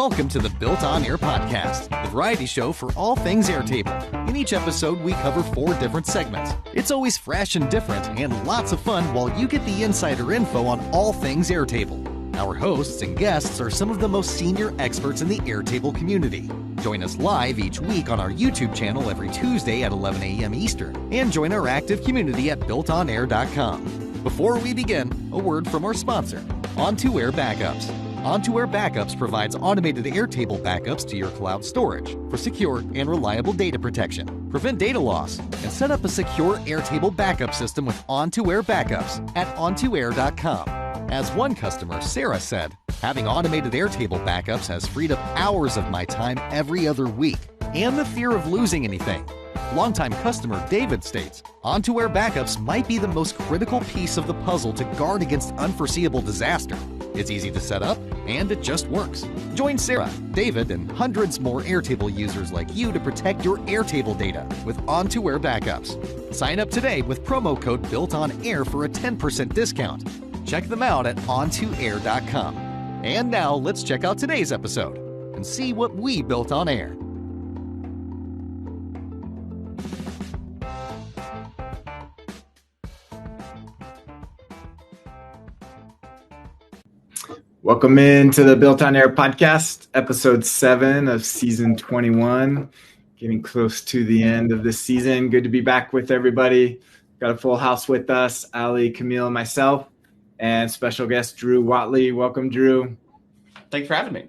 Welcome to the BuiltOnAir podcast, the variety show for all things Airtable. In each episode, we cover 4 different segments. It's always fresh and different, and lots of fun while you get the insider info on all things Airtable. Our hosts and guests are some of the most senior experts in the Airtable community. Join us live each week on our YouTube channel every Tuesday at 11 a.m. Eastern, and join our active community at BuiltOnAir.com. Before we begin, a word from our sponsor, On2Air Backups. On2Air Backups provides automated Airtable backups to your cloud storage for secure and reliable data protection. Prevent data loss and set up a secure Airtable backup system with On2Air Backups at On2Air.com. As one customer, Sarah, said, having automated Airtable backups has freed up hours of my time every other week and the fear of losing anything. Longtime customer David states, On2Air Backups might be the most critical piece of the puzzle to guard against unforeseeable disaster. It's easy to set up, and it just works. Join Sarah, David, and hundreds more Airtable users like you to protect your Airtable data with On2Air Backups. Sign up today with promo code BuiltOnAir for a 10% discount. Check them out at On2Air.com. And now let's check out today's episode and see what we built on air. Welcome into the Built on Air podcast, episode 7 of season 21. Getting close to the end of this season. Good to be back with everybody. Got a full house with us, Alli, Camille, myself, and special guest Drew Whatley. Welcome, Drew. Thanks for having me.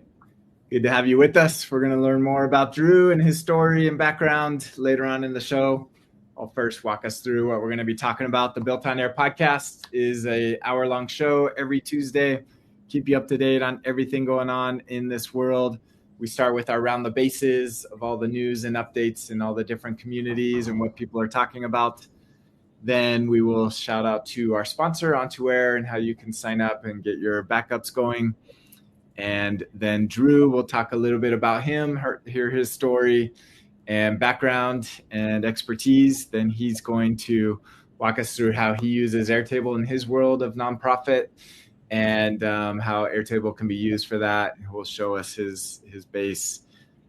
Good to have you with us. We're going to learn more about Drew and his story and background later on in the show. I'll first walk us through what we're going to be talking about. The Built on Air podcast is an hour-long show every Tuesday. Keep you up to date on everything going on in this world. We start with our round the bases of all the news and updates in all the different communities and what people are talking about. Then we will shout out to our sponsor, On2Air, and how you can sign up and get your backups going. And then Drew will talk a little bit about him, hear his story and background and expertise. Then he's going to walk us through how he uses Airtable in his world of nonprofit and how Airtable can be used for that. He'll show us his base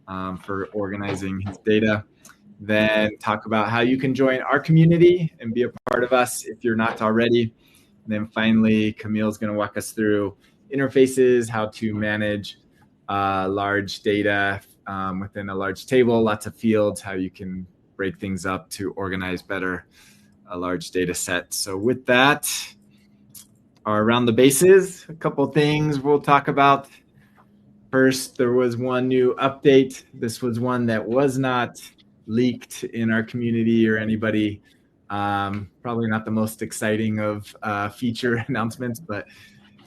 for organizing his data. Then talk about how you can join our community and be a part of us if you're not already. And then finally, Camille's going to walk us through interfaces, how to manage large data within a large table, lots of fields, how you can break things up to organize better a large data set. So with that, around the bases, a couple things we'll talk about. First, there was one new update. This was one that was not leaked in our community or anybody. Probably not the most exciting of feature announcements, but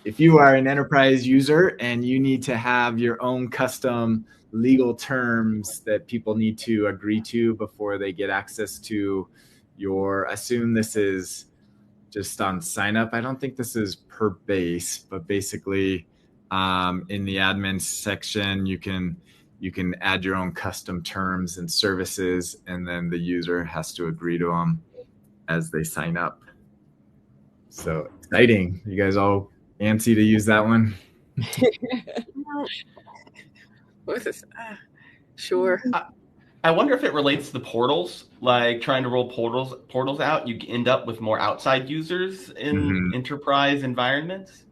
if you are an enterprise user and you need to have your own custom legal terms that people need to agree to before they get access to your, assume this is just on sign up. I don't think this is per base, but basically in the admin section, you can add your own custom terms and services, and then the user has to agree to them as they sign up. So exciting. You guys all antsy to use that one? What is this? Sure. I wonder if it relates to the portals, like trying to roll portals out. You end up with more outside users in enterprise environments.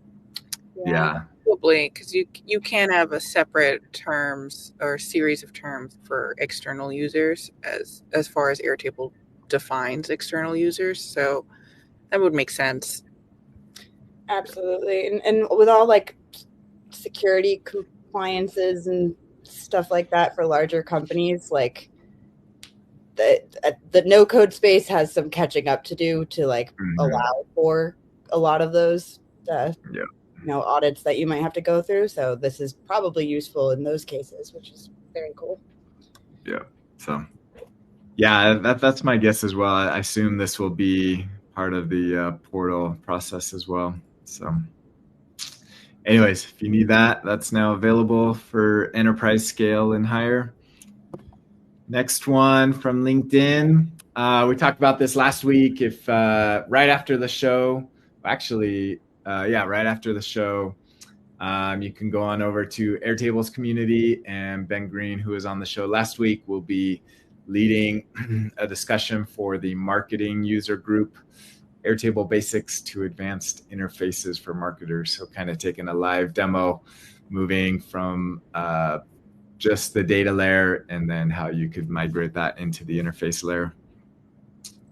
Yeah. Probably, because you can have a separate terms or series of terms for external users as far as Airtable defines external users. So that would make sense. Absolutely. And with all like security compliances and stuff like that for larger companies, like the no code space has some catching up to do to like allow for a lot of those audits that you might have to go through. So this is probably useful in those cases, which is very cool. Yeah. So yeah, that's my guess as well. I assume this will be part of the portal process as well. So anyways, if you need that, that's now available for enterprise scale and higher. Next one from LinkedIn. We talked about this last week. If right after the show, right after the show, You can go on over to Airtable's community, and Ben Green, who was on the show last week, will be leading a discussion for the marketing user group, Airtable Basics to Advanced Interfaces for Marketers. So kind of taking a live demo, moving from just the data layer and then how you could migrate that into the interface layer.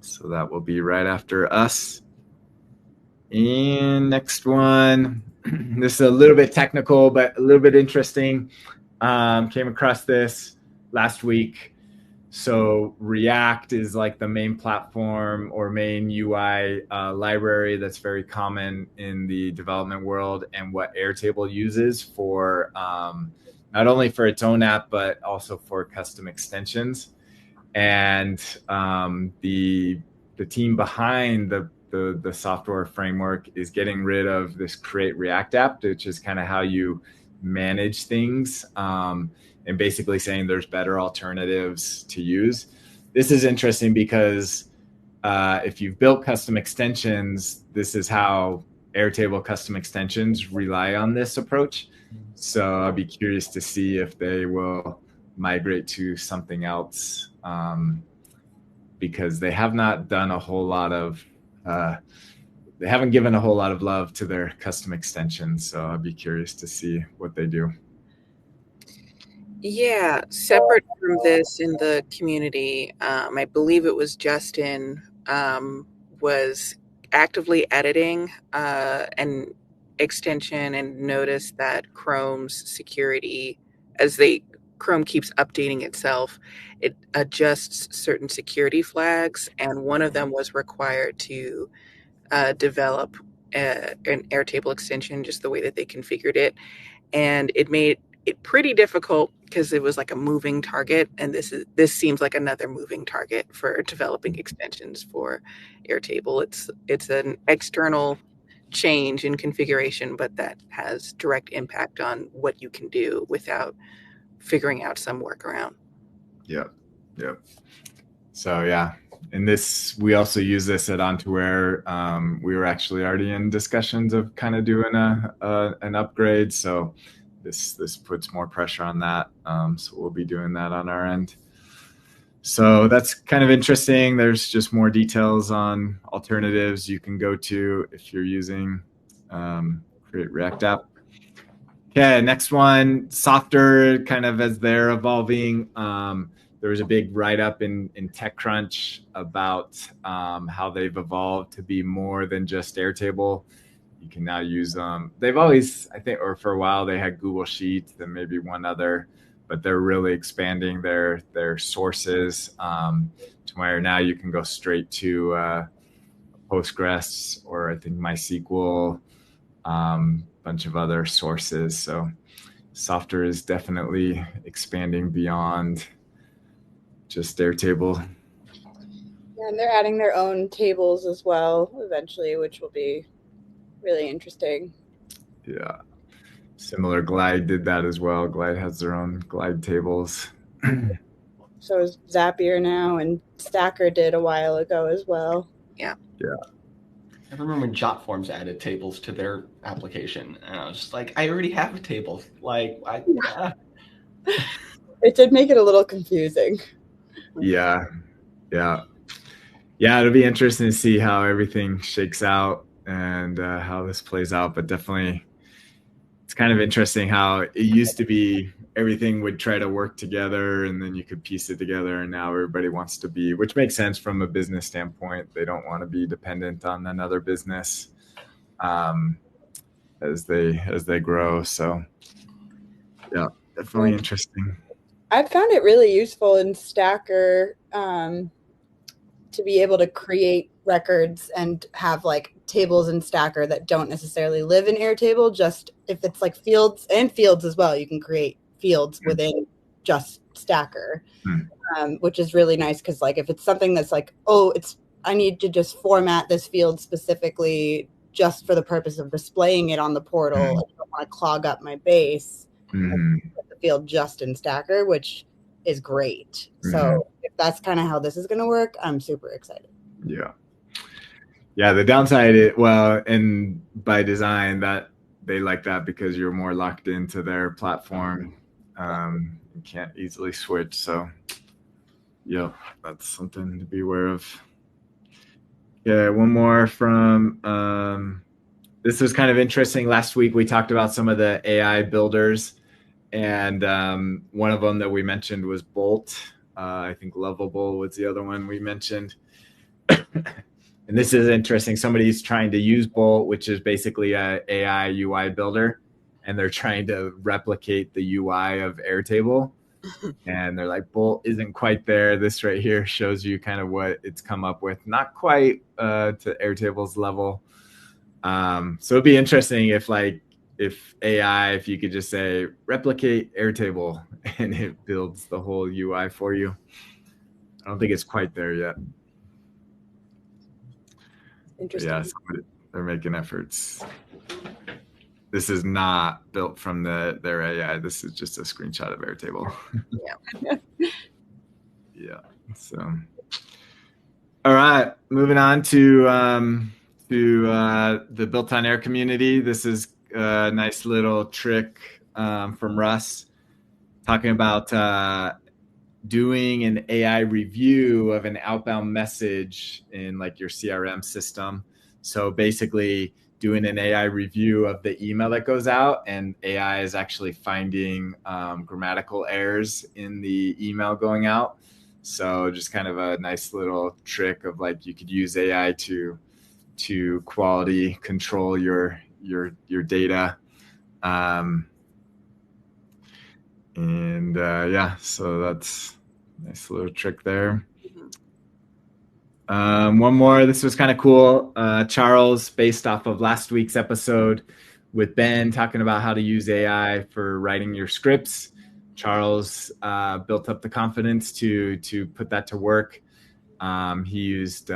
So that will be right after us. And next one, this is a little bit technical, but a little bit interesting. Came across this last week. So React is like the main platform or main UI library that's very common in the development world, and what Airtable uses for not only for its own app, but also for custom extensions. And the team behind the software framework is getting rid of this Create React app, which is kind of how you manage things, and basically saying there's better alternatives to use. This is interesting because if you've built custom extensions, this is how Airtable custom extensions rely on this approach. So I'll be curious to see if they will migrate to something else, because they have not done a whole lot of they haven't given a whole lot of love to their custom extensions. So I'll be curious to see what they do. Yeah, separate from this in the community, I believe it was Justin, was actively editing an extension and noticed that Chrome's security, Chrome keeps updating itself, it adjusts certain security flags, and one of them was required to develop an Airtable extension just the way that they configured it, and it made it pretty difficult because it was like a moving target, and this seems like another moving target for developing extensions for Airtable. It's an external change in configuration, but that has direct impact on what you can do without figuring out some workaround. Yep. So yeah, and this, we also use this at OnToWare. We were actually already in discussions of kind of doing an upgrade. So this puts more pressure on that. So we'll be doing that on our end. So that's kind of interesting. There's just more details on alternatives you can go to if you're using Create React app. Okay, next one, Softer, kind of as they're evolving. There was a big write-up in TechCrunch about how they've evolved to be more than just Airtable. You can now use them. They've always, I think, or for a while, they had Google Sheets and maybe one other, but they're really expanding their sources to where now you can go straight to Postgres or I think MySQL, bunch of other sources. So Softer is definitely expanding beyond just Airtable. Yeah, and they're adding their own tables as well eventually, which will be really interesting. Yeah. Similar, Glide did that as well. Glide has their own Glide tables. So is Zapier now, and Stacker did a while ago as well. Yeah. I remember when JotForms added tables to their application, and I was just like, I already have a table. Like, It did make it a little confusing. Yeah. It'll be interesting to see how everything shakes out and how this plays out. But definitely, it's kind of interesting how it used to be everything would try to work together and then you could piece it together. And now everybody wants to be, which makes sense from a business standpoint. They don't want to be dependent on another business as they grow. So yeah, definitely interesting. I found it really useful in Stacker to be able to create records and have like tables in Stacker that don't necessarily live in Airtable. Just if it's like fields as well, you can create fields within just Stacker, which is really nice because like if it's something that's like, I need to just format this field specifically just for the purpose of displaying it on the portal. I don't want to clog up my base. Put the field just in Stacker, which is great. So if that's kind of how this is going to work, I'm super excited. Yeah. The downside is, and by design, that they like that because you're more locked into their platform. You can't easily switch. So, yep, that's something to be aware of. Yeah, one more from this was kind of interesting. Last week we talked about some of the AI builders, and one of them that we mentioned was Bolt. I think Lovable was the other one we mentioned. And this is interesting. Somebody's trying to use Bolt, which is basically a AI UI builder, and they're trying to replicate the UI of Airtable. And they're like, Bolt isn't quite there. This right here shows you kind of what it's come up with. Not quite to Airtable's level. So it'd be interesting if you could just say replicate Airtable and it builds the whole UI for you. I don't think it's quite there yet. Interesting. Yeah, they're making efforts. This is not built from their AI. This is just a screenshot of Airtable. Yeah. Yeah. So, all right, moving on to the BuiltOnAir community. This is a nice little trick from Russ talking about doing an AI review of an outbound message in like your CRM system. So basically doing an AI review of the email that goes out, and AI is actually finding grammatical errors in the email going out. So just kind of a nice little trick of like you could use AI to quality control your data. So that's a nice little trick there. One more. This was kind of cool. Charles, based off of last week's episode with Ben, talking about how to use AI for writing your scripts. Charles built up the confidence to put that to work. He used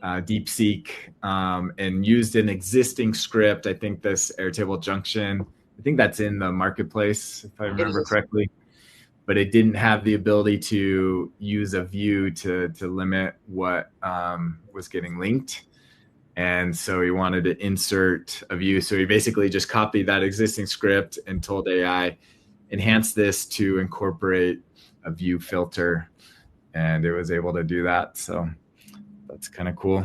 DeepSeek and used an existing script. I think this Airtable Junction. I think that's in the marketplace, if I remember correctly. But it didn't have the ability to use a view to limit what was getting linked. And so he wanted to insert a view. So he basically just copied that existing script and told AI, enhance this to incorporate a view filter. And it was able to do that. So that's kind of cool.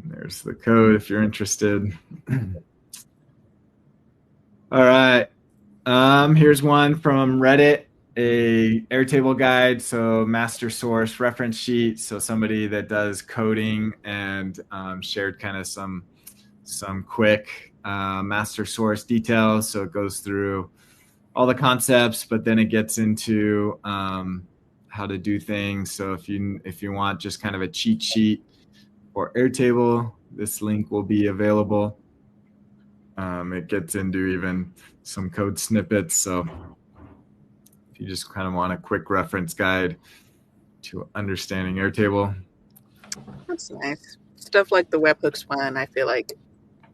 And there's the code if you're interested. All right. Here's one from Reddit, a Airtable guide, so master source reference sheet. So somebody that does coding and shared kind of some quick master source details. So it goes through all the concepts, but then it gets into how to do things. So if you want just kind of a cheat sheet for Airtable, this link will be available. It gets into even some code snippets. So if you just kind of want a quick reference guide to understanding Airtable. That's nice. Stuff like the webhooks one, I feel like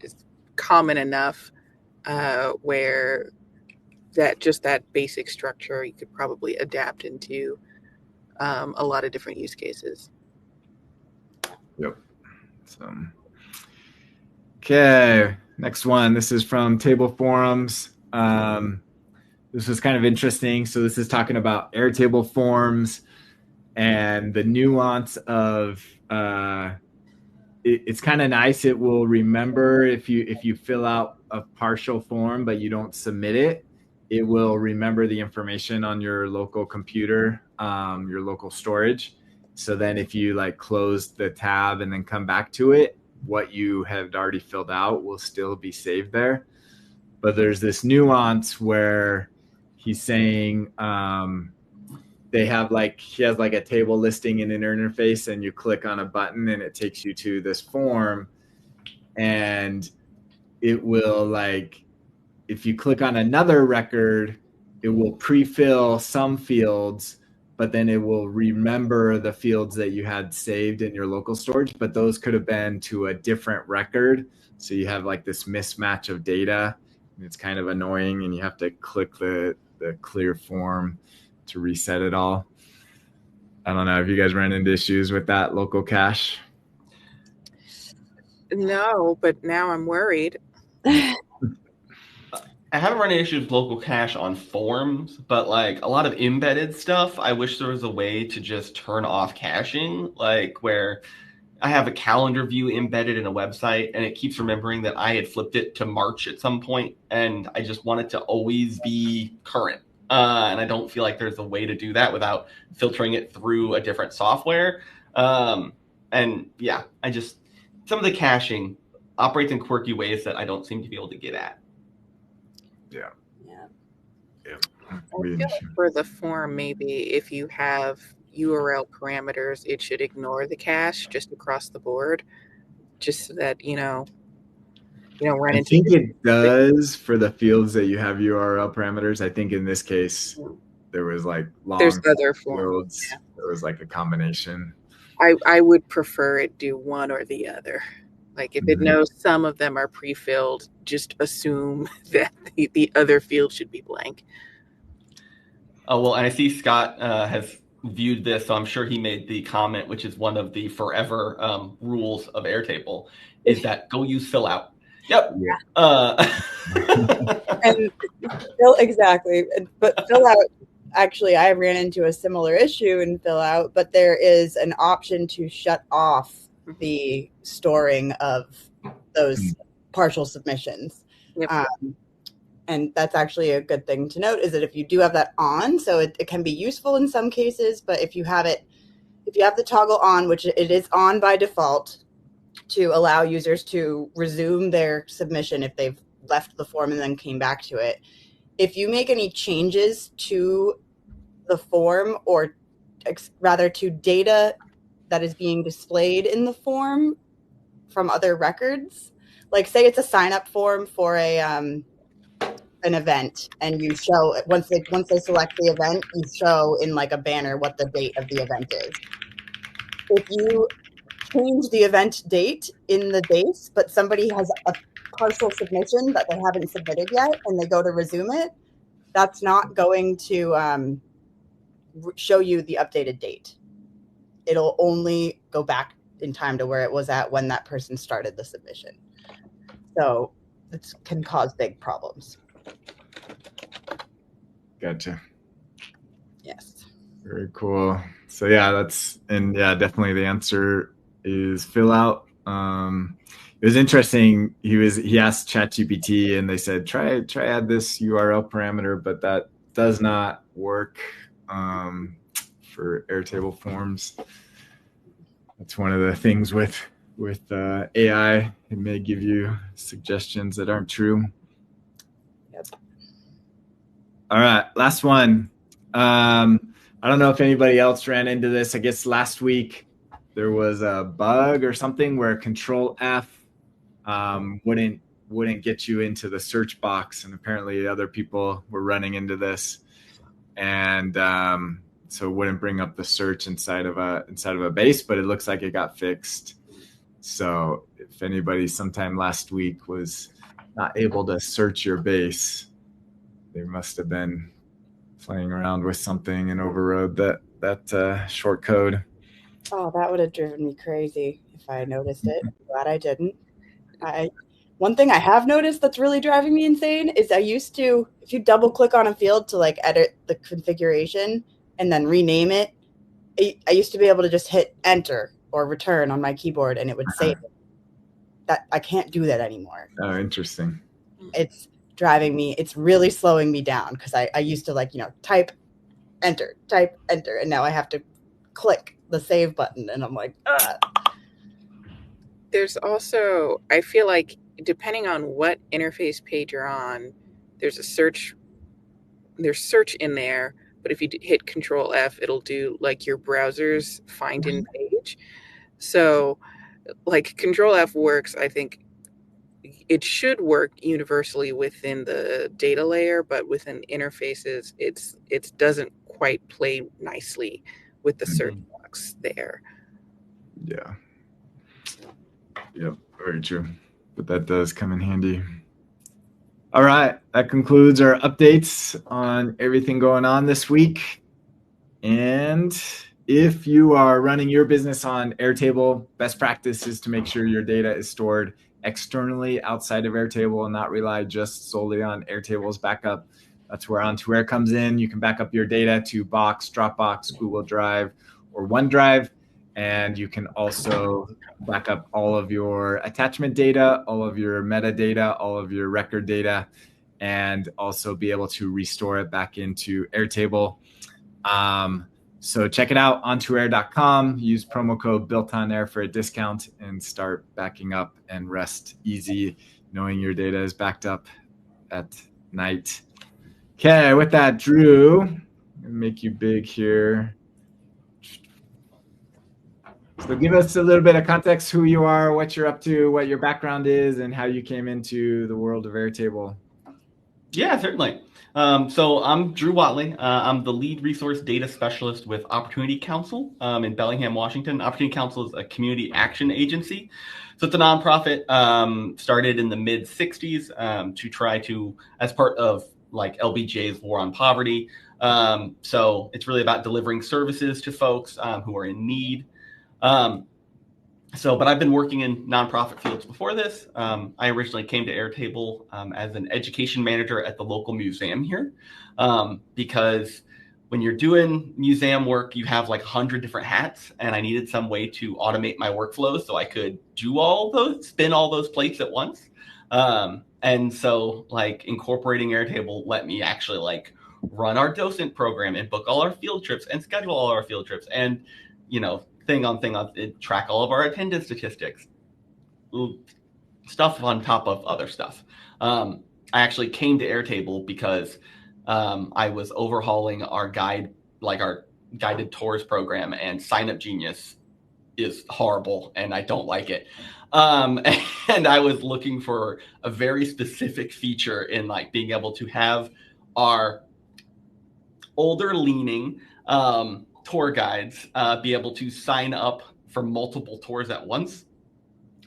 is common enough where that basic structure you could probably adapt into a lot of different use cases. Yep. So, okay. Next one. This is from Table Forums. This was kind of interesting. So this is talking about Airtable forms and the nuance of it's kind of nice. It will remember if you fill out a partial form but you don't submit it, it will remember the information on your local computer, your local storage. So then if you like close the tab and then come back to it, what you had already filled out will still be saved there. But there's this nuance where he's saying he has like a table listing in an interface, and you click on a button and it takes you to this form, and it will like, if you click on another record, it will pre-fill some fields, but then it will remember the fields that you had saved in your local storage, but those could have been to a different record. So you have like this mismatch of data, and it's kind of annoying, and you have to click the clear form to reset it all. I don't know if you guys ran into issues with that local cache. No, but now I'm worried. I haven't run into issues with local cache on forms, but like a lot of embedded stuff, I wish there was a way to just turn off caching, like where I have a calendar view embedded in a website and it keeps remembering that I had flipped it to March at some point and I just want it to always be current. And I don't feel like there's a way to do that without filtering it through a different software. And yeah, some of the caching operates in quirky ways that I don't seem to be able to get at. Yeah. I feel like for the form, maybe if you have URL parameters, it should ignore the cache just across the board, just so that you don't run into. I think it does for the fields that you have URL parameters. I think in this case, there was like There's other fields. Yeah. There was like a combination. I would prefer it do one or the other. Like if it knows some of them are pre-filled, just assume that the other field should be blank. Oh, well, and I see Scott has viewed this, so I'm sure he made the comment, which is one of the forever rules of Airtable, is that go use fill out. Yep. Yeah. And exactly. But fill out, actually, I ran into a similar issue in fill out, but there is an option to shut off the storing of those partial submissions. Yep. And that's actually a good thing to note, is that if you do have that on, so it can be useful in some cases, but if you have the toggle on, which it is on by default, to allow users to resume their submission if they've left the form and then came back to it. If you make any changes to the form, or rather to data that is being displayed in the form from other records, like say it's a sign up form for an event, and you show once they select the event, you show in like a banner what the date of the event is. If you change the event date in the base, but somebody has a partial submission that they haven't submitted yet and they go to resume it, that's not going to show you the updated date. It'll only go back in time to where it was at when that person started the submission. So it can cause big problems. Gotcha. Yes. Very cool. So definitely the answer is fill out. It was interesting. He asked ChatGPT and they said, try add this URL parameter, but that does not work for Airtable forms. That's one of the things with AI. It may give you suggestions that aren't true. Yep. All right, last one. I don't know if anybody else ran into this. I guess last week there was a bug or something where Control F wouldn't get you into the search box, and apparently other people were running into this, and so it wouldn't bring up the search inside of a base, but it looks like it got fixed. So if anybody sometime last week was not able to search your base, they must have been playing around with something and overrode that short code. Oh, that would have driven me crazy if I noticed it. Glad I didn't. One thing I have noticed that's really driving me insane is I used to, if you double click on a field to like edit the configuration and then rename it, I used to be able to just hit enter or return on my keyboard and it would save it. That I can't do that anymore. Oh, interesting. It's driving me, it's really slowing me down because I used to type enter, and now I have to click the save button and I'm like, There's also, I feel like depending on what interface page you're on, there's search in there, but if you hit Control F, it'll do like your browser's find in page. So like Control F works, I think it should work universally within the data layer, but within interfaces, it doesn't quite play nicely with the search box there. Yeah. Yep, very true. But that does come in handy. All right, that concludes our updates on everything going on this week. And if you are running your business on Airtable, best practice is to make sure your data is stored externally outside of Airtable and not rely just solely on Airtable's backup. That's where OnToAir comes in. You can back up your data to Box, Dropbox, Google Drive, or OneDrive. And you can also back up all of your attachment data, all of your metadata, all of your record data, and also be able to restore it back into Airtable. So check it out, ontoair.com. Use promo code BuiltOnAir for a discount and start backing up and rest easy, knowing your data is backed up at night. Okay, with that, Drew, I'm going to make you big here. So give us a little bit of context, who you are, what you're up to, what your background is, and how you came into the world of Airtable. Yeah, certainly. So I'm Drew Whatley. I'm the lead resource data specialist with Opportunity Council in Bellingham, Washington. Opportunity Council is a community action agency. So it's a nonprofit started in the mid 60s to try to, as part of like LBJ's war on poverty. So it's really about delivering services to folks who are in need. But I've been working in nonprofit fields before this. I originally came to Airtable as an education manager at the local museum here, because when you're doing museum work, you have like 100 different hats, and I needed some way to automate my workflow so I could spin all those plates at once. And so like incorporating Airtable let me actually like run our docent program and book all our field trips and schedule all our field trips and, thing on track all of our attendance statistics, stuff on top of other stuff. I actually came to Airtable because I was overhauling our guided tours program, and Sign Up Genius is horrible and I don't like it. And I was looking for a very specific feature in like being able to have our older leaning tour guides be able to sign up for multiple tours at once.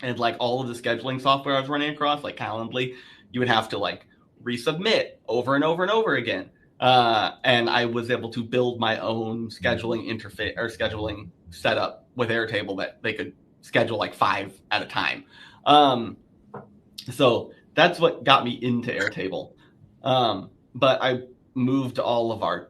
And like all of the scheduling software I was running across, like Calendly, you would have to like resubmit over and over and over again. And I was able to build my own scheduling interface or scheduling setup with Airtable that they could schedule like 5 at a time. So that's what got me into Airtable. But I moved all of our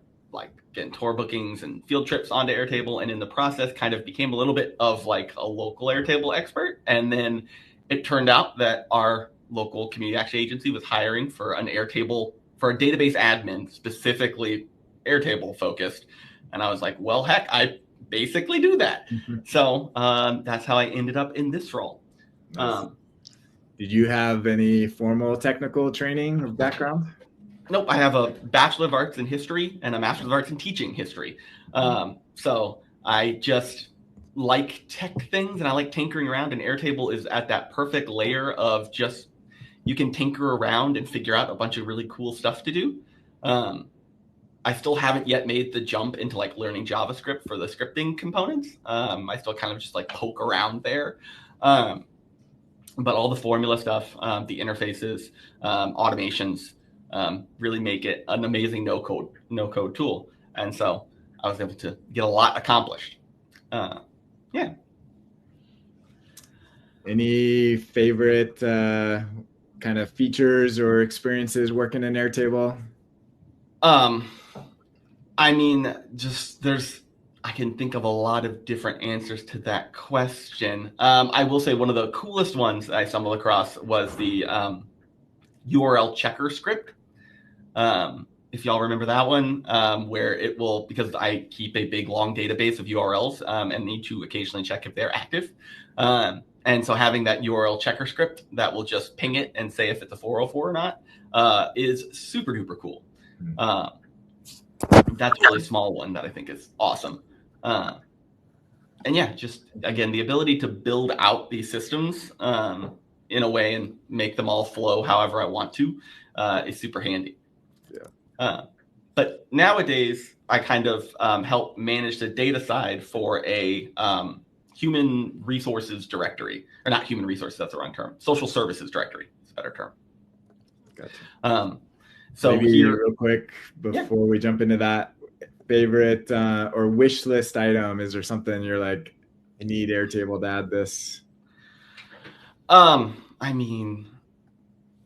getting tour bookings and field trips onto Airtable, and in the process kind of became a little bit of like a local Airtable expert. And then it turned out that our local community action agency was hiring for a database admin, specifically Airtable focused. And I was like, well, heck, I basically do that. Mm-hmm. So that's how I ended up in this role. Nice. Did you have any formal technical training or background? Nope, I have a Bachelor of Arts in History and a Master of Arts in Teaching History. So I just like tech things and I like tinkering around, and Airtable is at that perfect layer of just you can tinker around and figure out a bunch of really cool stuff to do. I still haven't yet made the jump into like learning JavaScript for the scripting components. I still kind of just like poke around there. But all the formula stuff, the interfaces, automations, really make it an amazing no-code tool. And so I was able to get a lot accomplished. Yeah. Any favorite kind of features or experiences working in Airtable? I mean, I can think of a lot of different answers to that question. I will say one of the coolest ones I stumbled across was the URL checker script. If y'all remember that one, where it will, because I keep a big long database of URLs and need to occasionally check if they're active. And so having that URL checker script that will just ping it and say if it's a 404 or not is super duper cool. That's a really small one that I think is awesome. And yeah, just again, the ability to build out these systems in a way and make them all flow however I want to is super handy. Yeah. But nowadays, I kind of help manage the data side for a human resources directory, or not human resources, that's the wrong term. Social services directory is a better term. Gotcha. So maybe here, real quick before we jump into that, favorite or wish list item? Is there something you're like, I need Airtable to add this? I mean,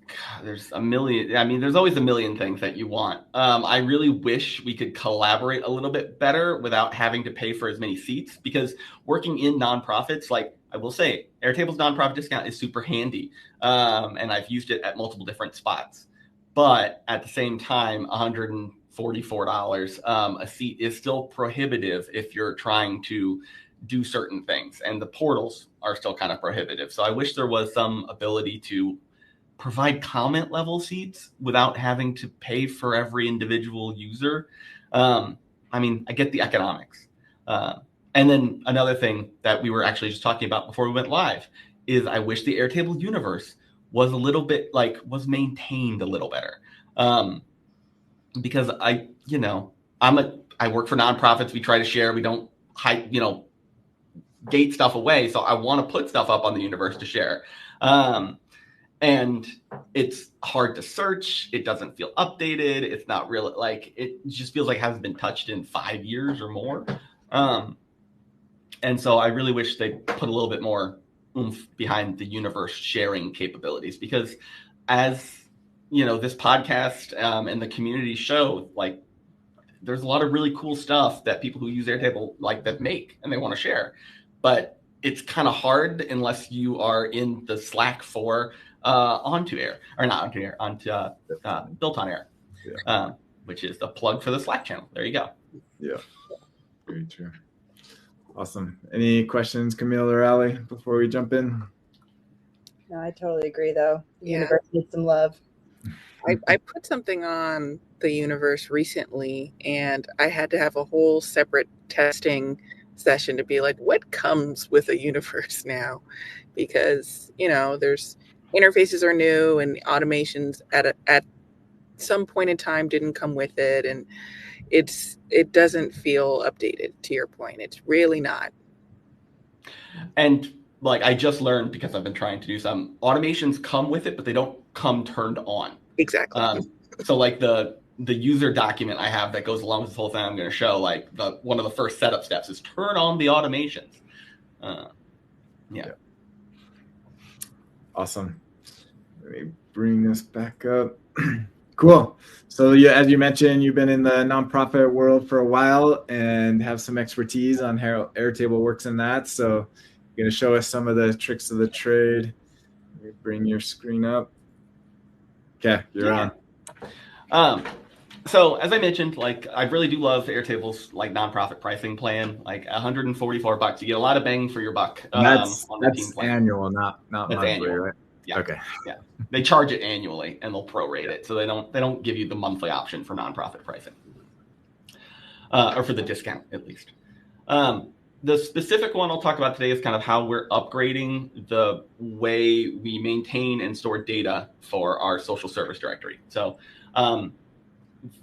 God, there's always a million things that you want. I really wish we could collaborate a little bit better without having to pay for as many seats, because working in nonprofits, like I will say, Airtable's nonprofit discount is super handy. And I've used it at multiple different spots. But at the same time, $144 a seat is still prohibitive if you're trying to do certain things. And the portals are still kind of prohibitive. So I wish there was some ability to provide comment level seats without having to pay for every individual user. I get the economics. And then another thing that we were actually just talking about before we went live is I wish the Airtable universe was a little bit was maintained a little better. Because I work for nonprofits. We try to share. We don't hide, gate stuff away. So I want to put stuff up on the universe to share. And it's hard to search. It doesn't feel updated. It's not really it just feels like it hasn't been touched in 5 years or more. And so I really wish they put a little bit more oomph behind the universe sharing capabilities, because as this podcast and the community show, there's a lot of really cool stuff that people who use Airtable that make and they want to share, but it's kind of hard unless you are in the Slack for BuiltOnAir, which is the plug for the Slack channel. There you go. Yeah, very true. Awesome. Any questions, Camille or Alli, before we jump in? No, I totally agree, though. The universe needs some love. I put something on the universe recently, and I had to have a whole separate testing session to be like, what comes with a universe now? Because, there's interfaces are new and automations at some point in time didn't come with it. And it doesn't feel updated, to your point. It's really not. And I just learned, because I've been trying to do some automations come with it, but they don't come turned on. Exactly. So the user document I have that goes along with this whole thing I'm going to show, one of the first setup steps is turn on the automations. Yeah. Awesome. Let me bring this back up. Cool. So as you mentioned, you've been in the nonprofit world for a while and have some expertise on how Airtable works in that. So you're going to show us some of the tricks of the trade. Let me bring your screen up. Okay, you're on. So as I mentioned, I really do love Airtable's nonprofit pricing plan. $144, you get a lot of bang for your buck. That's annual, not that's monthly, annual. right? Yeah. Okay. Yeah. They charge it annually and they'll prorate it. So they don't give you the monthly option for nonprofit pricing. Or for the discount, at least. The specific one I'll talk about today is kind of how we're upgrading the way we maintain and store data for our social service directory. So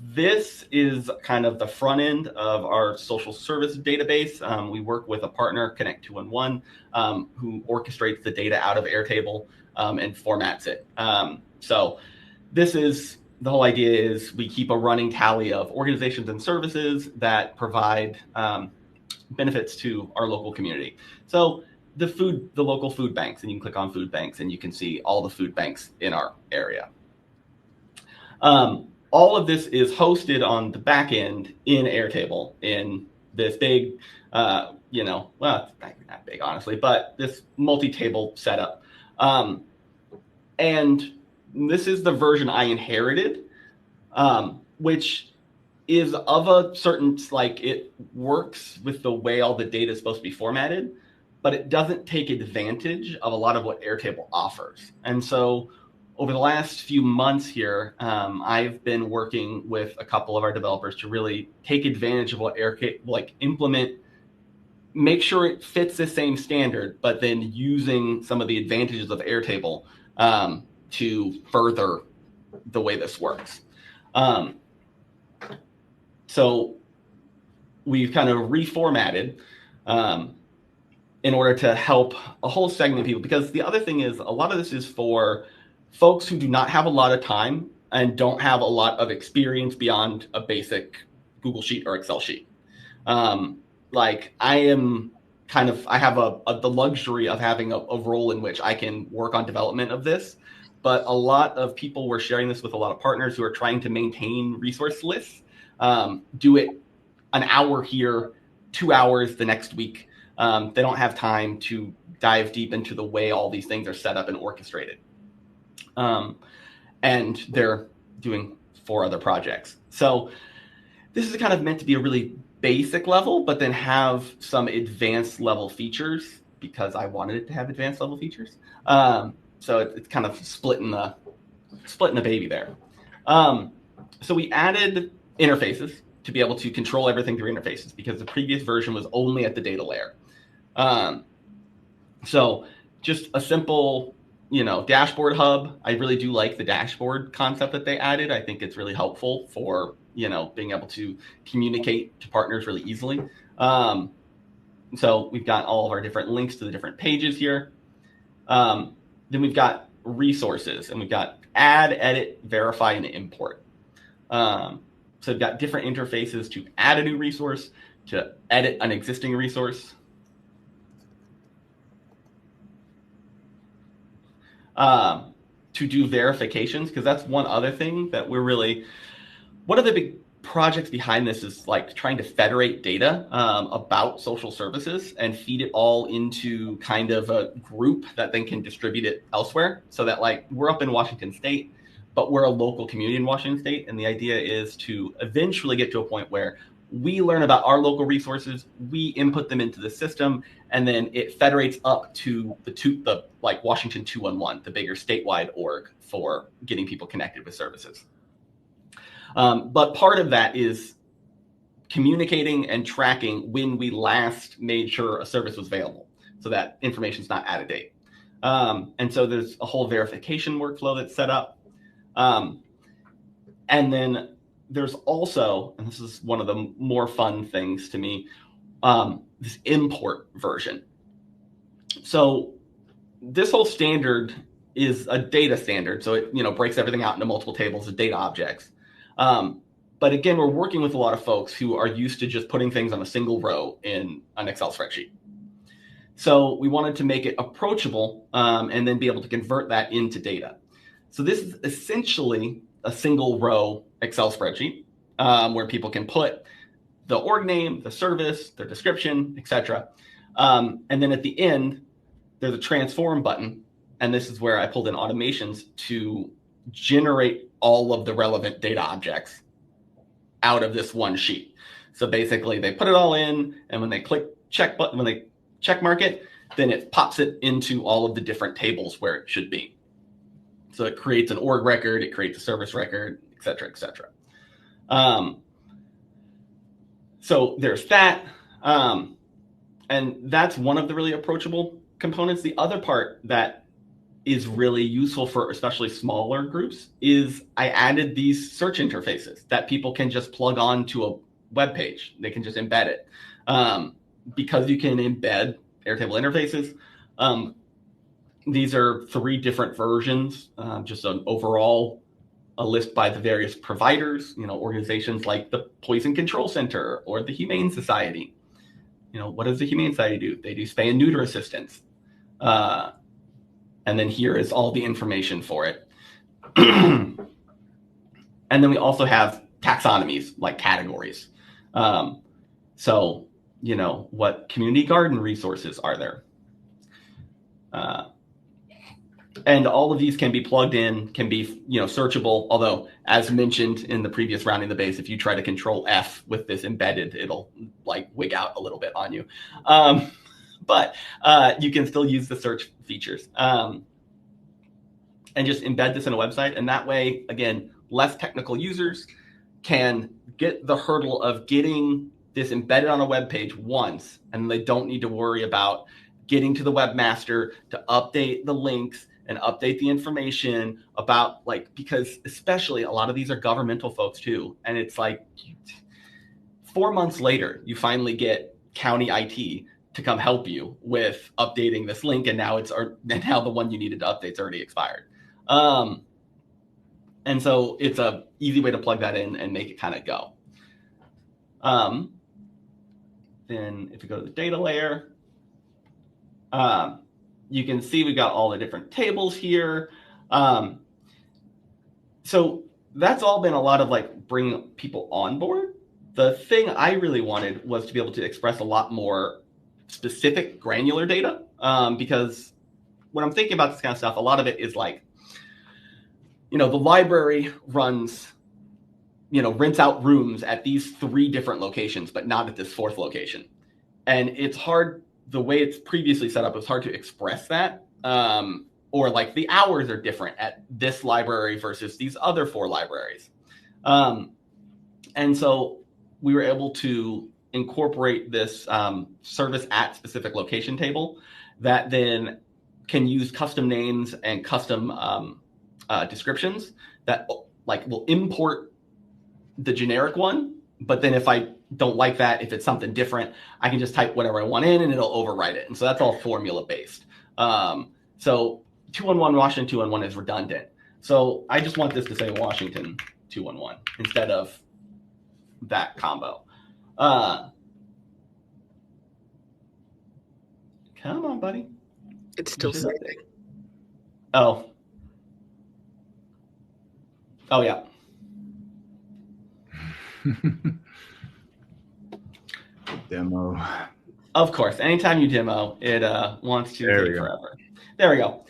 this is kind of the front end of our social service database. We work with a partner, Connect 211, who orchestrates the data out of Airtable and formats it. So this is the whole idea is we keep a running tally of organizations and services that provide benefits to our local community. So the local food banks, and you can click on food banks and you can see all the food banks in our area. All of this is hosted on the back end in Airtable in this big, well, it's not that big, honestly, but this multi-table setup. And this is the version I inherited, which is of a certain, it works with the way all the data is supposed to be formatted, but it doesn't take advantage of a lot of what Airtable offers. And so over the last few months here, I've been working with a couple of our developers to really take advantage of what Airtable, implement, make sure it fits the same standard, but then using some of the advantages of Airtable to further the way this works. So we've kind of reformatted in order to help a whole segment of people, because the other thing is a lot of this is for folks who do not have a lot of time and don't have a lot of experience beyond a basic Google Sheet or Excel sheet. Like I have the luxury of having a role in which I can work on development of this, but a lot of people were sharing this with a lot of partners who are trying to maintain resource lists, do it an hour here, 2 hours the next week. They don't have time to dive deep into the way all these things are set up and orchestrated. And they're doing 4 other projects. So this is kind of meant to be a really basic level, but then have some advanced level features because I wanted it to have advanced level features. So it's kind of splitting the baby there. So we added interfaces to be able to control everything through interfaces because the previous version was only at the data layer. So just a simple, dashboard hub. I really do like the dashboard concept that they added. I think it's really helpful for, being able to communicate to partners really easily. So we've got all of our different links to the different pages here. Then we've got resources, and we've got add, edit, verify, and import. So we've got different interfaces to add a new resource, to edit an existing resource. To do verifications, because that's one other thing that one of the big projects behind this is like trying to federate data about social services and feed it all into kind of a group that then can distribute it elsewhere. So that like we're up in Washington State, but we're a local community in Washington State. And the idea is to eventually get to a point where we learn about our local resources, we input them into the system, and then it federates up to the like Washington 211, the bigger statewide org for getting people connected with services. But part of that is communicating and tracking when we last made sure a service was available, so that information is not out of date. And so there's a whole verification workflow that's set up. And then there's also, and this is one of the more fun things to me, this import version. So this whole standard is a data standard. So it breaks everything out into multiple tables of data objects. But again, we're working with a lot of folks who are used to just putting things on a single row in an Excel spreadsheet. So we wanted to make it approachable and then be able to convert that into data. So this is essentially a single row Excel spreadsheet where people can put the org name, the service, their description, etc. And then at the end, there's a transform button. And this is where I pulled in automations to generate all of the relevant data objects out of this one sheet. So basically they put it all in, and when they click check button, when they check mark it, then it pops it into all of the different tables where it should be. So it creates an org record, it creates a service record, et cetera, et cetera. So there's that. And that's one of the really approachable components. The other part that is really useful for especially smaller groups is I added these search interfaces that people can just plug on to a web page. They can just embed it. Because you can embed Airtable interfaces, these are 3 different versions, just an overall a list by the various providers, organizations like the Poison Control Center or the Humane Society. What does the Humane Society do? They do spay and neuter assistance. And then here is all the information for it. And then we also have taxonomies, like categories. So, what community garden resources are there? And all of these can be plugged in, can be, searchable. Although, as mentioned in the previous rounding the base, if you try to control F with this embedded, it'll like wig out a little bit on you. But you can still use the search features and just embed this in a website. And that way, again, less technical users can get the hurdle of getting this embedded on a web page once, and they don't need to worry about getting to the webmaster to update the links and update the information about because especially a lot of these are governmental folks too. And it's like 4 months later, you finally get county IT to come help you with updating this link. And now now the one you needed to update is already expired. And so it's a easy way to plug that in and make it kind of go. Then if you go to the data layer, you can see we got all the different tables here. So that's all been a lot of like bringing people on board. The thing I really wanted was to be able to express a lot more specific granular data, because when I'm thinking about this kind of stuff, a lot of it is like, the library runs, rents out rooms at these 3 different locations, but not at this 4th location. And it's hard, the way it's previously set up, it's hard to express that. Or like the hours are different at this library versus these other 4 libraries. And so we were able to incorporate this service at specific location table that then can use custom names and custom descriptions that like will import the generic one. But then if I don't like that, if it's something different, I can just type whatever I want in and it'll overwrite it. And so that's all formula based. So 211 Washington 211 is redundant. So I just want this to say Washington 211 instead of that combo. Come on, buddy. It's still saving. Oh, yeah. Demo. Of course. Anytime you demo, it wants to take forever. There we go.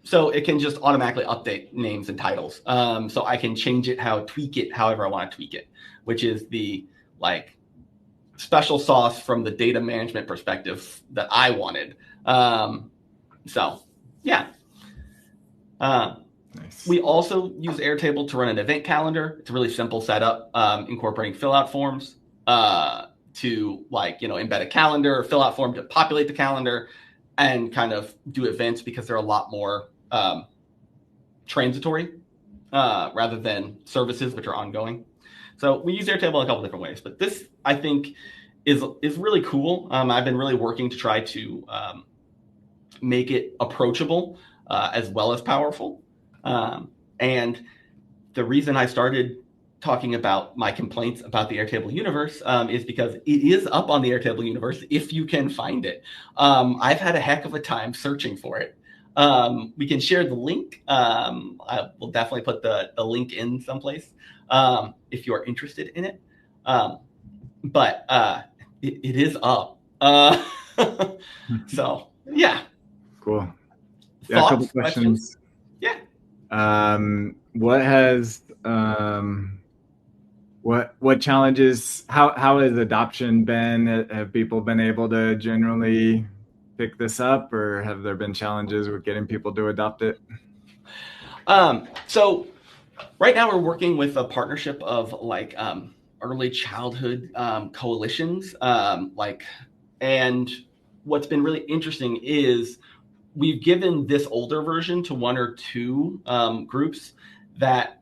So it can just automatically update names and titles. So I can change it, tweak it however I want to tweak it, which is the like special sauce from the data management perspective that I wanted. So yeah. Nice. We also use Airtable to run an event calendar. It's a really simple setup, incorporating fill out forms to like, embed a calendar or fill out form to populate the calendar and kind of do events because they're a lot more transitory rather than services, which are ongoing. So we use Airtable in a couple different ways, but this I think is really cool. I've been really working to try to make it approachable as well as powerful. And the reason I started talking about my complaints about the Airtable universe is because it is up on the Airtable universe if you can find it. I've had a heck of a time searching for it. We can share the link. I will definitely put the link in someplace if you are interested in it. But it is up. So, yeah. Cool. Yeah, a couple questions. Yeah. What has what challenges, how has adoption been? Have people been able to generally pick this up, or have there been challenges with getting people to adopt it? So right now we're working with a partnership of like early childhood coalitions, and what's been really interesting is we've given this older version to 1 or 2 groups that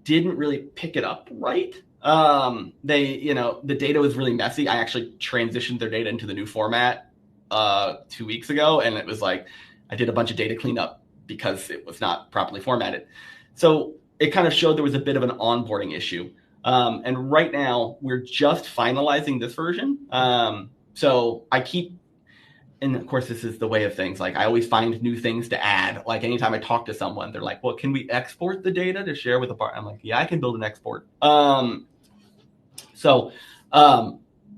didn't really pick it up right. The data was really messy. I actually transitioned their data into the new format 2 weeks ago, and it was like I did a bunch of data cleanup because it was not properly formatted. So it kind of showed there was a bit of an onboarding issue. And right now we're just finalizing this version. So I keep, and of course this is the way of things. Like I always find new things to add. Like anytime I talk to someone, they're like, well, can we export the data to share with the partner? I'm like, yeah, I can build an export.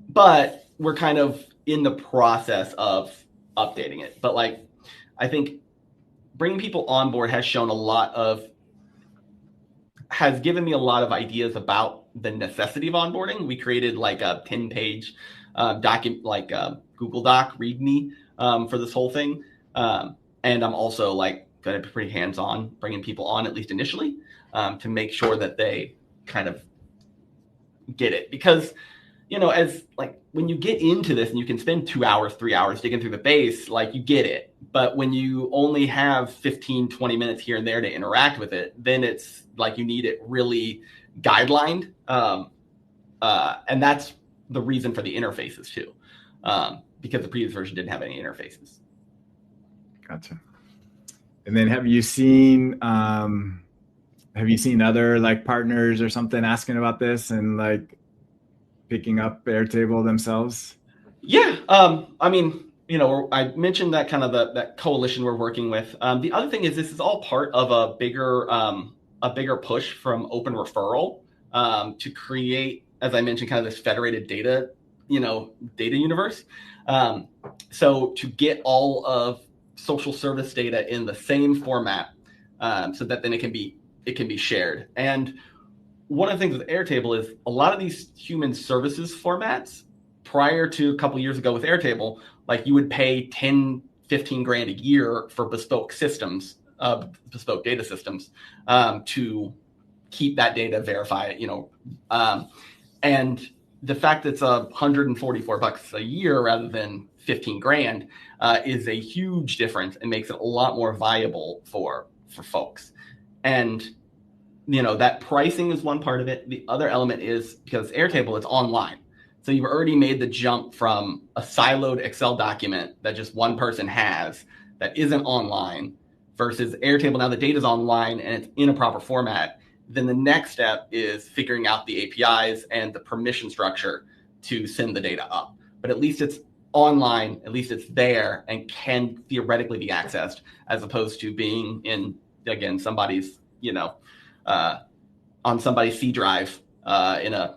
But we're kind of in the process of updating it. But like, I think bringing people on board has given me a lot of ideas about the necessity of onboarding. We created like a 10-page document, like a Google Doc README for this whole thing. And I'm also like going to be pretty hands-on bringing people on, at least initially, to make sure that they kind of get it. Because, as like when you get into this and you can spend 2 hours, 3 hours digging through the base, like you get it. But when you only have 15, 20 minutes here and there to interact with it, then it's like you need it really guidelined. And that's the reason for the interfaces too, because the previous version didn't have any interfaces. Gotcha. And then have you seen other like partners or something asking about this and like picking up Airtable themselves? Yeah. I mean, I mentioned that kind of that coalition we're working with. The other thing is this is all part of a bigger push from Open Referral to create, as I mentioned, kind of this federated data universe. So to get all of social service data in the same format, so that then it can be shared. And one of the things with Airtable is a lot of these human services formats, prior to a couple years ago with Airtable, like you would pay 10, 15 grand a year for bespoke systems, bespoke data systems, to keep that data, verify it, and the fact that it's $144 a year rather than 15 grand is a huge difference and makes it a lot more viable for folks. And that pricing is one part of it. The other element is because Airtable, it's online. So you've already made the jump from a siloed Excel document that just one person has that isn't online versus Airtable. Now the data is online and it's in a proper format. Then the next step is figuring out the APIs and the permission structure to send the data up. But at least it's online, at least it's there and can theoretically be accessed, as opposed to being in, again, somebody's, on somebody's C drive in a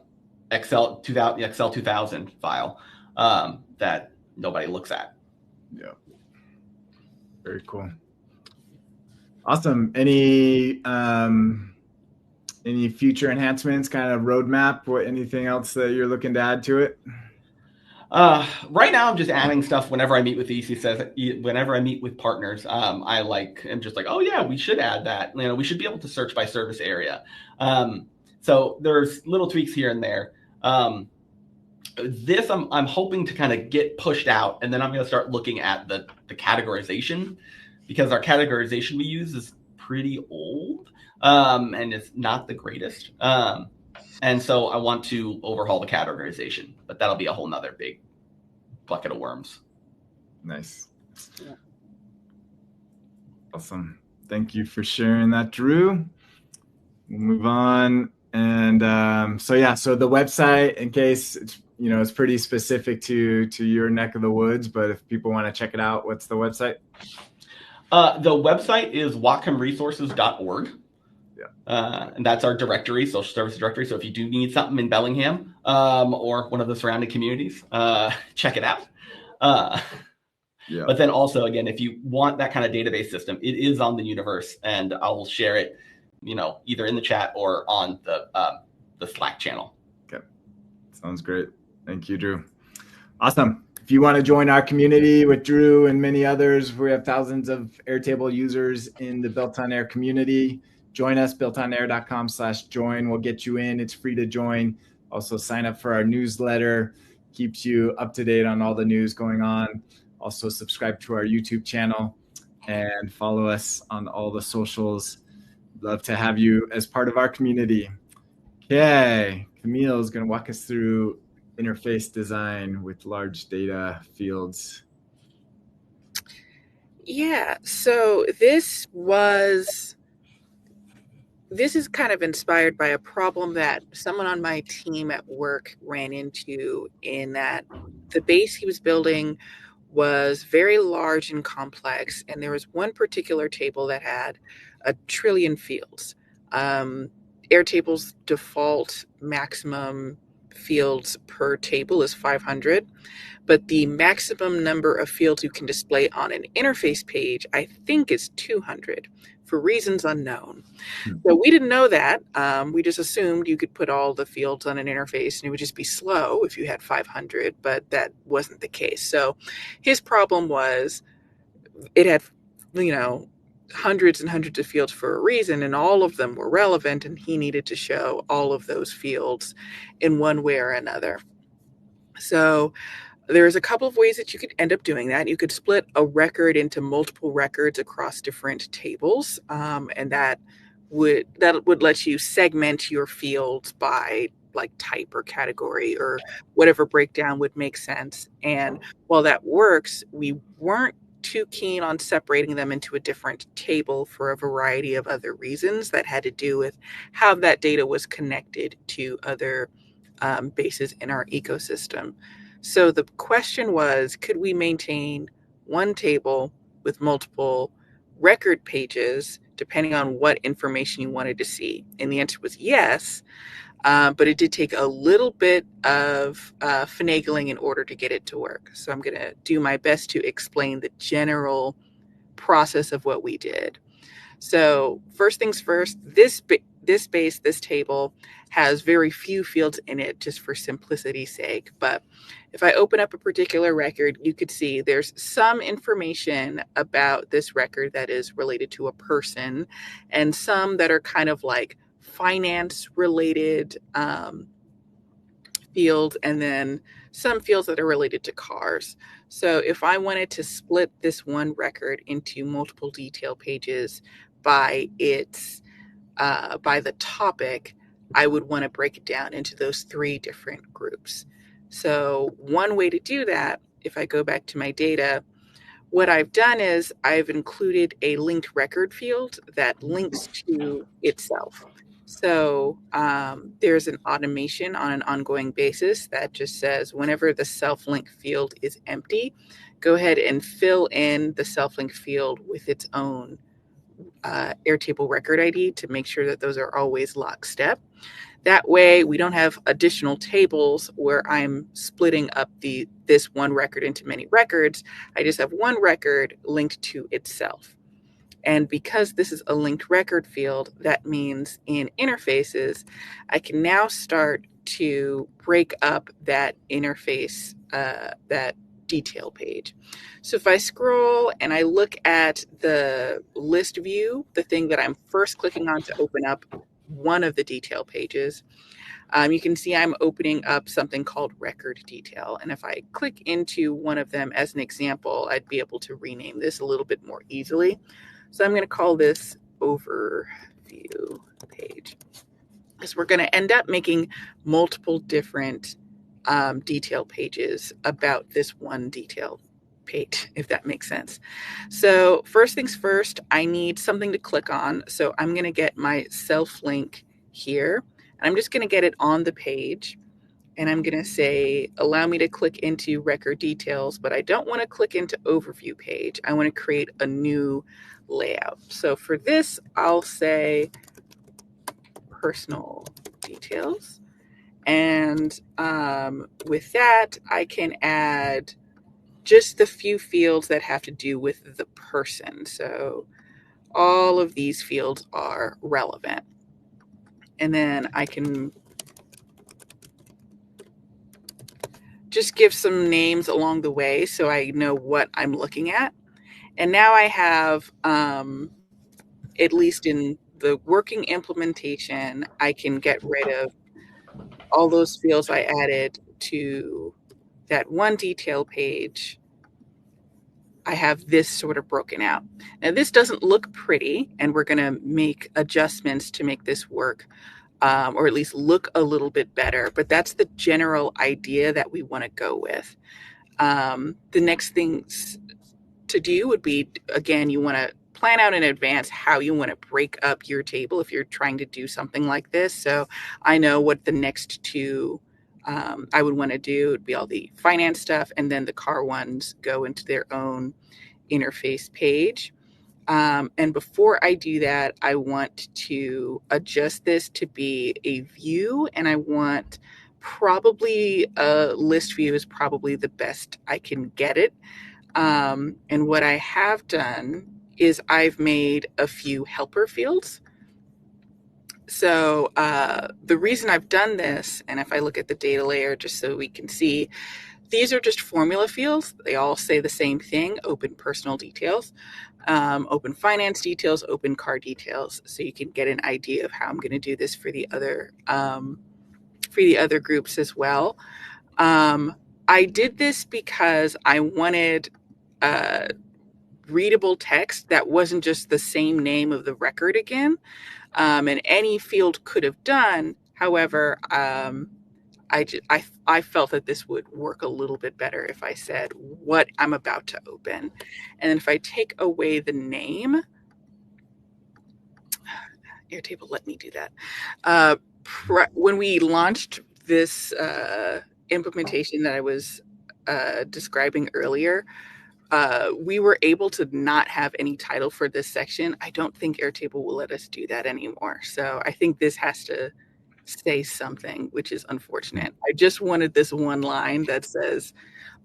Excel 2000 file that nobody looks at. Yeah. Very cool. Awesome. Any future enhancements, kind of roadmap, or anything else that you're looking to add to it? Right now I'm just adding stuff whenever I meet with whenever I meet with partners. I'm just like, oh yeah, we should add that. We should be able to search by service area. So there's little tweaks here and there. This I'm hoping to kind of get pushed out, and then I'm going to start looking at the categorization, because our categorization we use is pretty old, and it's not the greatest. And so I want to overhaul the categorization, but that'll be a whole nother big bucket of worms. Nice. Yeah. Awesome. Thank you for sharing that, Drew. We'll move on. And so the website, in case it's pretty specific to your neck of the woods, but if people want to check it out, what's the website? The website is whatcomresources.org. And that's our directory, social service directory. So if you do need something in Bellingham or one of the surrounding communities, check it out. But then also, again, if you want that kind of database system, it is on the universe, and I'll share it, either in the chat or on the Slack channel. Okay. Sounds great. Thank you, Drew. Awesome. If you want to join our community with Drew and many others, we have thousands of Airtable users in the BuiltOnAir community. Join us, builtonair.com/join. We'll get you in. It's free to join. Also sign up for our newsletter. Keeps you up to date on all the news going on. Also subscribe to our YouTube channel and follow us on all the socials. Love to have you as part of our community. Okay, Camille is going to walk us through interface design with large data fields. Yeah, so this is kind of inspired by a problem that someone on my team at work ran into, in that the base he was building was very large and complex, and there was one particular table that had 1 trillion fields. Airtable's default maximum fields per table is 500, but the maximum number of fields you can display on an interface page, I think, is 200 for reasons unknown. So we didn't know that. We just assumed you could put all the fields on an interface and it would just be slow if you had 500, but that wasn't the case. So his problem was it had, hundreds and hundreds of fields for a reason, and all of them were relevant, and he needed to show all of those fields in one way or another. So there's a couple of ways that you could end up doing that. You could split a record into multiple records across different tables, and that would let you segment your fields by like type or category or whatever breakdown would make sense. And while that works, we weren't too keen on separating them into a different table for a variety of other reasons that had to do with how that data was connected to other bases in our ecosystem. So the question was, could we maintain one table with multiple record pages depending on what information you wanted to see? And the answer was yes, but it did take a little bit of finagling in order to get it to work. So I'm going to do my best to explain the general process of what we did. So first things first, this table has very few fields in it just for simplicity's sake. But if I open up a particular record, you could see there's some information about this record that is related to a person, and some that are kind of like finance related fields, and then some fields that are related to cars. So if I wanted to split this one record into multiple detail pages by the topic, I would want to break it down into those 3 different groups. So one way to do that, if I go back to my data, what I've done is I've included a linked record field that links to itself. So there's an automation on an ongoing basis that just says whenever the self-link field is empty, go ahead and fill in the self-link field with its own Airtable record ID to make sure that those are always lockstep. That way we don't have additional tables where I'm splitting up this one record into many records. I just have one record linked to itself. And because this is a linked record field, that means in interfaces, I can now start to break up that interface, that detail page. So if I scroll and I look at the list view, the thing that I'm first clicking on to open up one of the detail pages, you can see I'm opening up something called record detail. And if I click into one of them as an example, I'd be able to rename this a little bit more easily. So I'm going to call this overview page, because we're going to end up making multiple different detail pages about this one detail page, if that makes sense. So first things first, I need something to click on. So I'm going to get my self link here, and I'm just going to get it on the page. And I'm going to say, allow me to click into record details, but I don't want to click into overview page. I want to create a new layout. So for this, I'll say personal details. And with that, I can add just the few fields that have to do with the person. So all of these fields are relevant. And then I can just give some names along the way so I know what I'm looking at. And now I have, at least in the working implementation, I can get rid of all those fields I added to that one detail page. I have this sort of broken out. Now this doesn't look pretty, and we're going to make adjustments to make this work, or at least look a little bit better. But that's the general idea that we want to go with. The next things to do would be, again, you want to plan out in advance how you want to break up your table if you're trying to do something like this. So I know what the next 2 I would want to do would be all the finance stuff, and then the car ones go into their own interface page. And before I do that, I want to adjust this to be a view, and I want probably a list view is probably the best I can get it. And what I have done is I've made a few helper fields. So the reason I've done this, and if I look at the data layer just so we can see, these are just formula fields. They all say the same thing: open personal details, open finance details, open car details. So you can get an idea of how I'm going to do this for the other groups as well. I did this because I wanted readable text that wasn't just the same name of the record again. And any field could have done. However, I felt that this would work a little bit better if I said what I'm about to open. And then if I take away the name, Airtable let me do that. When we launched this implementation that I was describing earlier, we were able to not have any title for this section. I don't think Airtable will let us do that anymore. So I think this has to say something, which is unfortunate. I just wanted this one line that says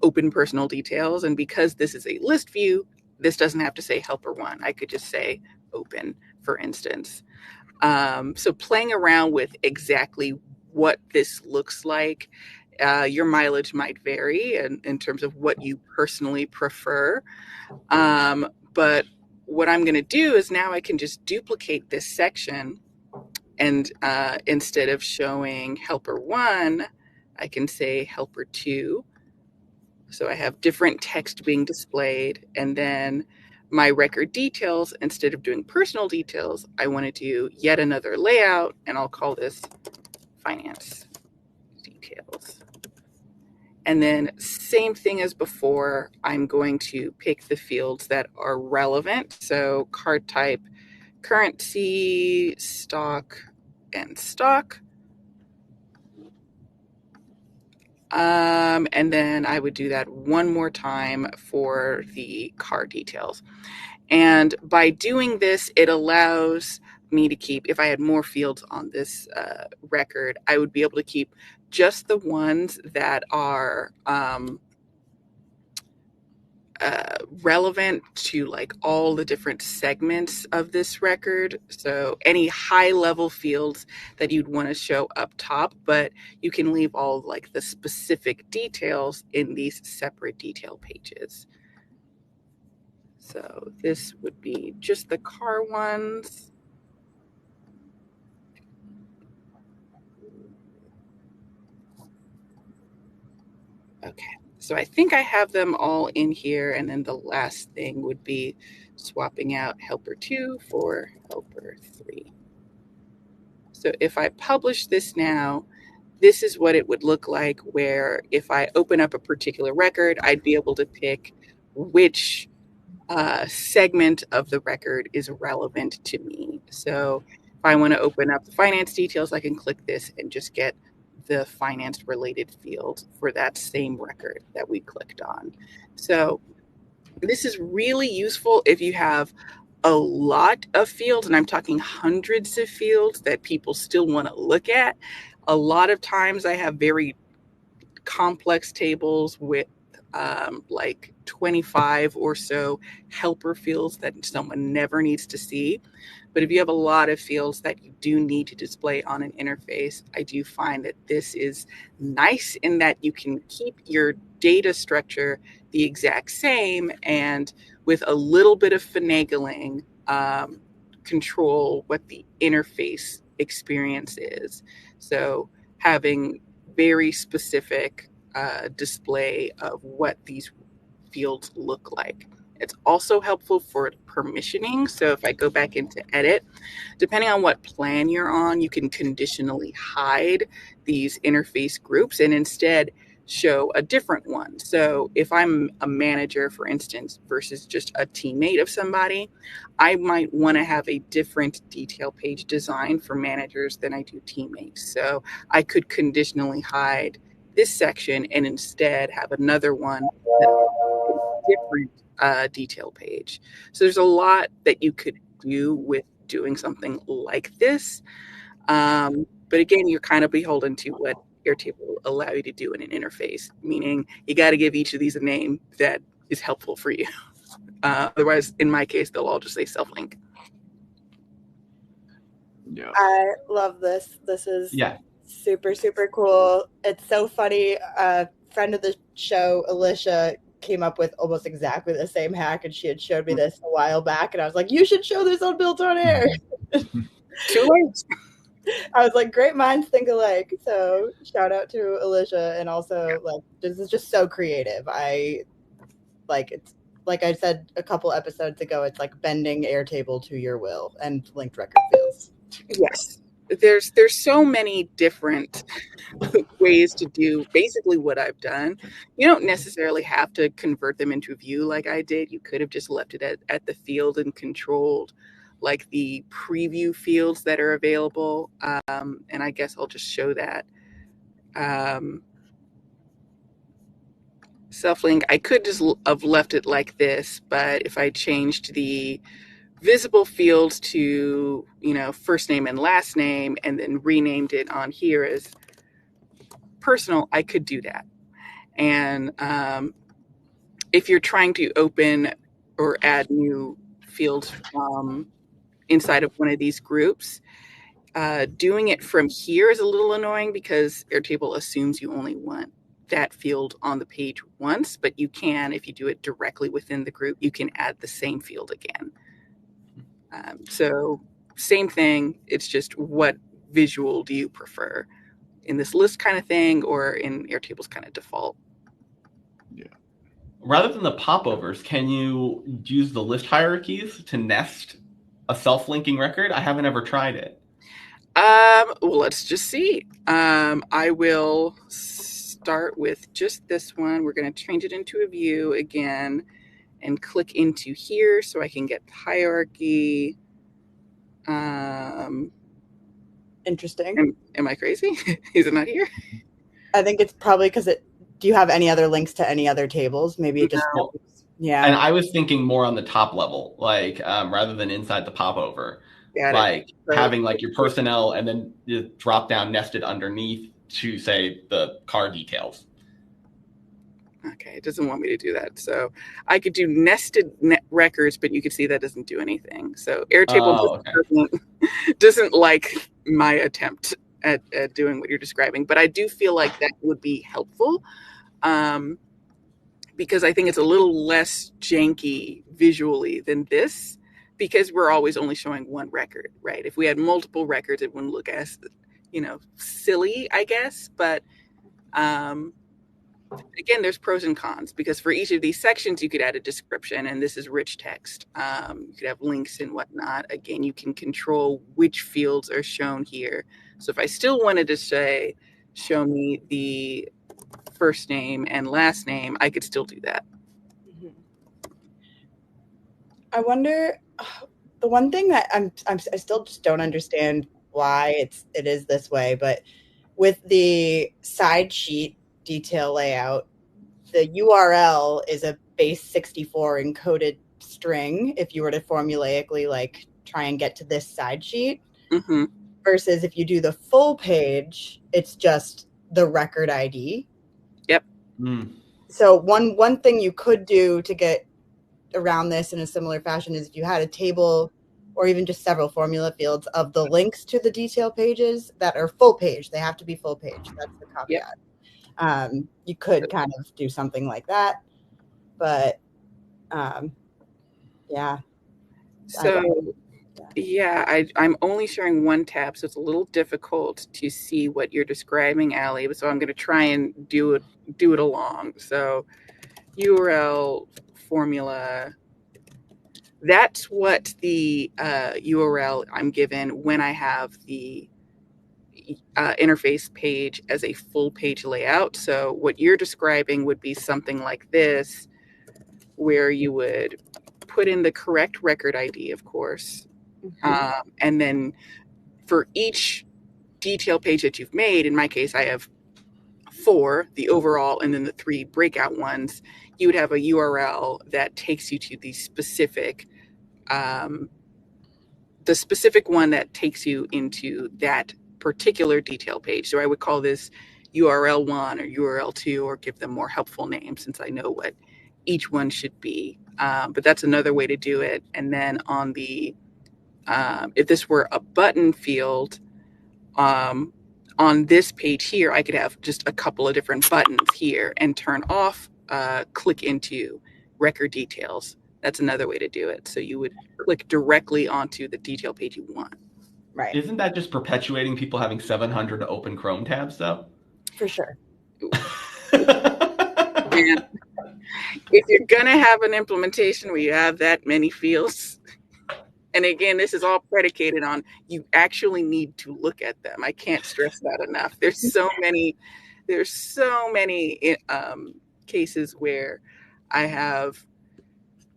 open personal details. And because this is a list view, this doesn't have to say helper one. I could just say open, for instance. So playing around with exactly what this looks like, your mileage might vary in terms of what you personally prefer. But what I'm going to do is now I can just duplicate this section, and instead of showing helper one, I can say helper two. So I have different text being displayed, and then my record details, instead of doing personal details, I want to do yet another layout, and I'll call this finance details. And then same thing as before, I'm going to pick the fields that are relevant. So card type, currency, stock, and stock. And then I would do that one more time for the card details. And by doing this, it allows me to keep, if I had more fields on this record, I would be able to keep just the ones that are relevant to like all the different segments of this record. So any high level fields that you'd want to show up top, but you can leave all like the specific details in these separate detail pages. So this would be just the car ones. Okay, so I think I have them all in here. And then the last thing would be swapping out helper 2 for helper 3. So if I publish this now, this is what it would look like, where if I open up a particular record, I'd be able to pick which segment of the record is relevant to me. So if I want to open up the finance details, I can click this and just get the finance related field for that same record that we clicked on. So this is really useful if you have a lot of fields, and I'm talking hundreds of fields that people still want to look at. A lot of times I have very complex tables with like 25 or so helper fields that someone never needs to see. But if you have a lot of fields that you do need to display on an interface, I do find that this is nice in that you can keep your data structure the exact same, and with a little bit of finagling, control what the interface experience is. So having very specific display of what these fields look like. It's also helpful for permissioning. So if I go back into edit, depending on what plan you're on, you can conditionally hide these interface groups and instead show a different one. So if I'm a manager, for instance, versus just a teammate of somebody, I might want to have a different detail page design for managers than I do teammates. So I could conditionally hide this section and instead have another one that's a different detail page. So there's a lot that you could do with doing something like this. But again, you're kind of beholden to what Airtable will allow you to do in an interface, meaning you got to give each of these a name that is helpful for you. Otherwise, in my case, they'll all just say self-link. Yeah. I love this. This is super, super cool. It's so funny. A friend of the show, Alicia, came up with almost exactly the same hack, and she had showed me this a while back, and I was like, you should show this on BuiltOnAir. Too late. I was like, great minds think alike. So shout out to Alicia. And also, like, this is just so creative. I like it's like I said a couple episodes ago, it's like bending Airtable to your will and linked record fields. Yes. There's so many different ways to do basically what I've done. You don't necessarily have to convert them into a view like I did. You could have just left it at the field and controlled like the preview fields that are available. And I guess I'll just show that. self-link, I could just have left it like this, but if I changed the visible fields to, first name and last name, and then renamed it on here as personal, I could do that. And if you're trying to open or add new fields inside of one of these groups, doing it from here is a little annoying because Airtable assumes you only want that field on the page once, but you can, if you do it directly within the group, you can add the same field again. So same thing, it's just what visual do you prefer in this list kind of thing or in Airtable's kind of default? Yeah. Rather than the popovers, can you use the list hierarchies to nest a self-linking record? I haven't ever tried it. Well, let's just see. I will start with just this one. We're going to change it into a view again and click into here so I can get hierarchy. Interesting. Am I crazy? Is it not here? I think it's probably because do you have any other links to any other tables? Maybe it just yeah. And I was thinking more on the top level, like rather than inside the popover. Like having like your personnel and then you drop down nested underneath to say the car details. Okay, it doesn't want me to do that. So I could do nested records, but you can see that doesn't do anything. So Airtable doesn't like my attempt at doing what you're describing. But I do feel like that would be helpful because I think it's a little less janky visually than this because we're always only showing one record, right? If we had multiple records, it wouldn't look as, silly, I guess. But again, there's pros and cons because for each of these sections, you could add a description and this is rich text. You could have links and whatnot. Again, you can control which fields are shown here. So if I still wanted to say, show me the first name and last name, I could still do that. Mm-hmm. I wonder, the one thing that I still just don't understand why it is this way, but with the side sheet detail layout, the URL is a base 64 encoded string if you were to formulaically like try and get to this side sheet. Mm-hmm. Versus if you do the full page, it's just the record ID. Yep. So one thing you could do to get around this in a similar fashion is if you had a table or even just several formula fields of the links to the detail pages that are full page. They have to be full page. That's the caveat. Yep. You could kind of do something like that, but yeah. So I'm only sharing one tab, so it's a little difficult to see what you're describing, Alli. So I'm going to try and do it along. So URL formula. That's what the URL I'm given when I have the interface page as a full page layout. So what you're describing would be something like this, where you would put in the correct record ID, of course. Mm-hmm. And then for each detail page that you've made, in my case, I have 4, the overall, and then the 3 breakout ones, you would have a URL that takes you to the specific one that takes you into that particular detail page. So I would call this URL 1 or URL 2 or give them more helpful names since I know what each one should be. But that's another way to do it. And then on the, if this were a button field, on this page here, I could have just a couple of different buttons here and turn off, click into record details. That's another way to do it. So you would click directly onto the detail page you want. Right. Isn't that just perpetuating people having 700 open Chrome tabs, though? For sure. And if you're going to have an implementation where you have that many fields, and again, this is all predicated on you actually need to look at them. I can't stress that enough. There's so many cases where I have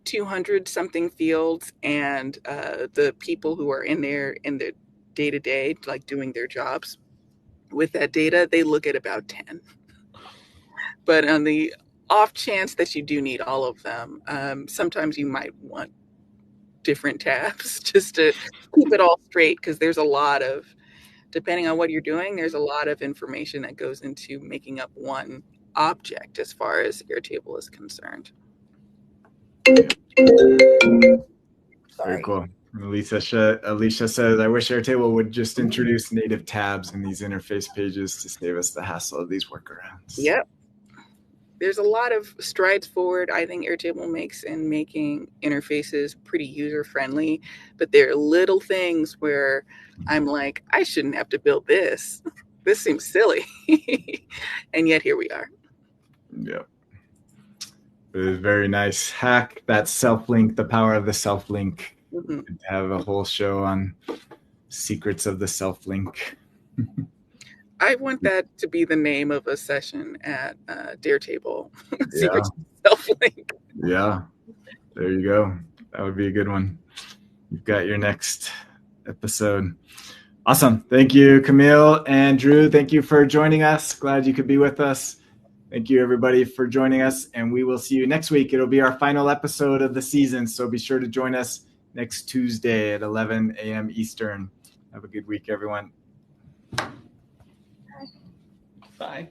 200 something fields, and the people who are in there in the day-to-day, like doing their jobs, with that data, they look at about 10. But on the off chance that you do need all of them, sometimes you might want different tabs just to keep it all straight, because there's a lot of, depending on what you're doing, there's a lot of information that goes into making up one object as far as Airtable is concerned. Very cool. Alicia says, I wish Airtable would just introduce native tabs in these interface pages to save us the hassle of these workarounds. Yep. There's a lot of strides forward I think Airtable makes in making interfaces pretty user-friendly, but there are little things where I'm like, I shouldn't have to build this. This seems silly. And yet here we are. Yep. It was very nice hack, that self-link, the power of the self-link. Mm-hmm. Have a whole show on secrets of the self-link. I want that to be the name of a session at Airtable. Yeah. Secrets of self-link. Yeah, there you go. That would be a good one. You've got your next episode. Awesome. Thank you, Camille and Drew. Thank you for joining us. Glad you could be with us. Thank you, everybody, for joining us. And we will see you next week. It'll be our final episode of the season. So be sure to join us next Tuesday at 11 a.m. Eastern. Have a good week, everyone. Bye.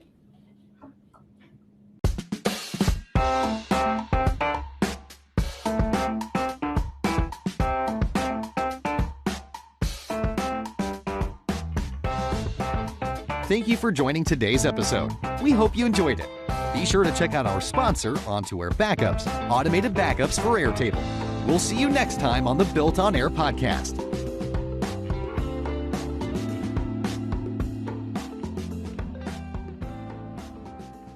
Thank you for joining today's episode. We hope you enjoyed it. Be sure to check out our sponsor, OntoAir Backups, automated backups for Airtable. We'll see you next time on the Built on Air podcast.